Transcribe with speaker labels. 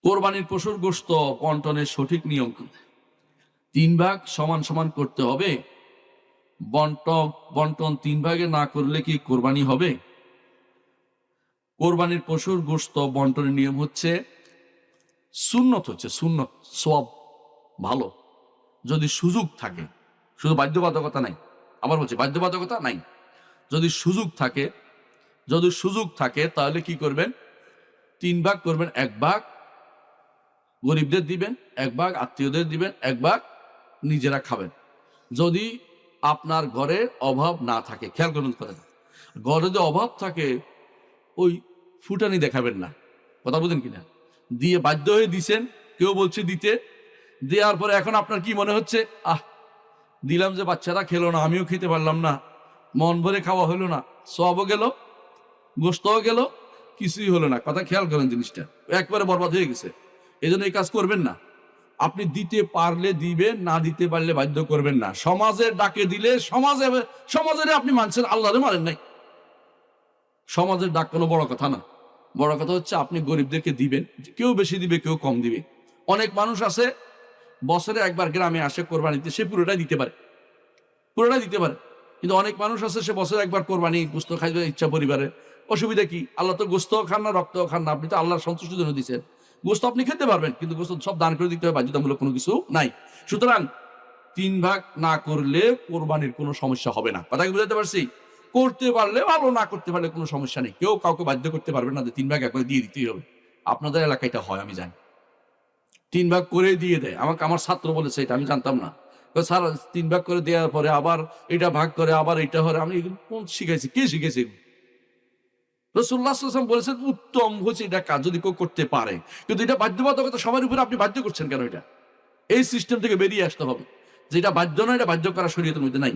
Speaker 1: কোরবানির পশুর গোশত বন্টনের সঠিক নিয়ম কি? 3 ভাগ সমান সমান করতে হবে। বন্টন 3 ভাগে না করলে কি কোরবানি হবে? কোরবানির পশুর গোশত বন্টনের নিয়ম হচ্ছে সুন্নত, সওয়াব, ভালো। যদি সুযোগ থাকে, শুধু বাধ্যবাধকতা নাই। আবার বলছি, বাধ্যবাধকতা নাই। যদি সুযোগ থাকে তাহলে কি করবেন? 3 ভাগ করবেন। 1 ভাগ গরিবদের দিবেন, 1 ভাগ আত্মীয়দের দিবেন, 1 ভাগ নিজেরা খাবেন। যদি আপনার ঘরে অভাব না থাকে, খেয়াল করুন কথা, ঘরে যদি অভাব থাকে ওই ফুটানি দেখাবেন না। কথা বুঝেন কিনা? দিয়ে বাধ্য হয়ে দিছেন, কেউ বলছে দিতে, দেওয়ার পরে এখন আপনার কি মনে হচ্ছে, দিলাম যে বাচ্চারা খেলো না, আমিও খেতে পারলাম না, মন ভরে খাওয়া হলো না, সওয়াবও গেল, গোশতও গেল, কিছুই হলো না। কথা খেয়াল করেন, জিনিসটা একবারে বরবাদ হয়ে গেছে। এই জন্য এই কাজ করবেন না। আপনি দিতে পারলে দিবেন, না দিতে পারলে বাধ্য করবেন না। সমাজের ডাকে দিলে সমাজের আপনি মানছেন, আল্লাহরে মানেন নাই। সমাজের ডাক কোনো বড় কথা না। বড় কথা হচ্ছে আপনি গরিবদেরকে দিবেন। কেউ বেশি দিবে, কেউ কম দিবে। অনেক মানুষ আছে বছরে একবার গ্রামে আসে কোরবানিতে, সে পুরোটাই দিতে পারে, কিন্তু অনেক মানুষ আছে সে বছরে একবার কোরবানি গোশত খাইতে ইচ্ছা পরিবারে। অসুবিধা কি? আল্লাহ তো গোশতও খান না, রক্তও খান না, আপনি তো আল্লাহর সন্তুষ্টির জন্য দিচ্ছেন। গোশত আপনি খেতে পারবেন, কিন্তু গোশত সব দান করে দিতে হবে, বাধ্যতামূলক কোনো কিছু নাই। সুতরাং 3 ভাগ না করলে কোরবানির কোনো সমস্যা হবে না। কথা কি বুঝাতে পারছি? করতে পারলে ভালো, না করতে পারলে কোনো সমস্যা নেই। কেউ কাউকে বাধ্য করতে পারবে না যে 3 ভাগ একবারে দিয়ে দিতেই হবে। আপনাদের এলাকায় এটা হয়, আমি জানি। 3 ভাগ করে দিয়ে দেয়। আমার ছাত্র বলেছে, এটা আমি জানতাম না। স্যার 3 ভাগ করে দেওয়ার পরে আবার এটা ভাগ করে, আবার এটা হয়। আমি এগুলো কোন শিখাইছি? কে শিখেছে? রাসূলুল্লাহ সাল্লাল্লাহু আলাইহি ওয়াসাল্লাম বলেছেন উত্তম হচ্ছে এটা কাজ যদি কেউ করতে পারে। কিন্তু এটা বাধ্যবাধকতা, সবার উপরে আপনি বাধ্য করছেন কেন? এটা এই সিস্টেম থেকে বেরিয়ে আসতে হবে। যেটা বাধ্য নয়, এটা বাধ্য করা শরীয়তের মধ্যে নাই।